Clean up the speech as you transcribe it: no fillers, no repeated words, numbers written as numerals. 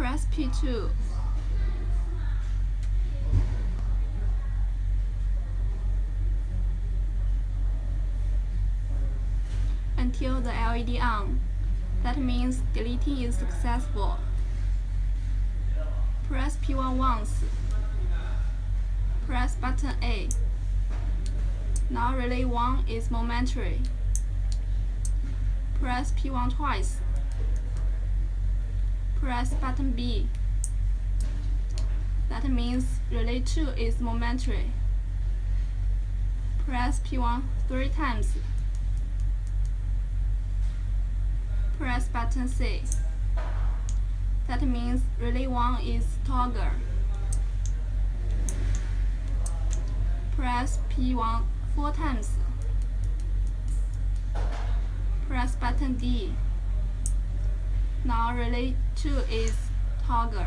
Press P2. Until the LED on. That means deleting is successful. Press P1 once. Press button A. Now relay 1 is momentary. Press P1 twice. Press button B. That means relay 2 is momentary. Press P1 3 times. Press button C. That means relay 1 is toggle. Press P1 4 times. Press button D. Now relay 2 is toggle.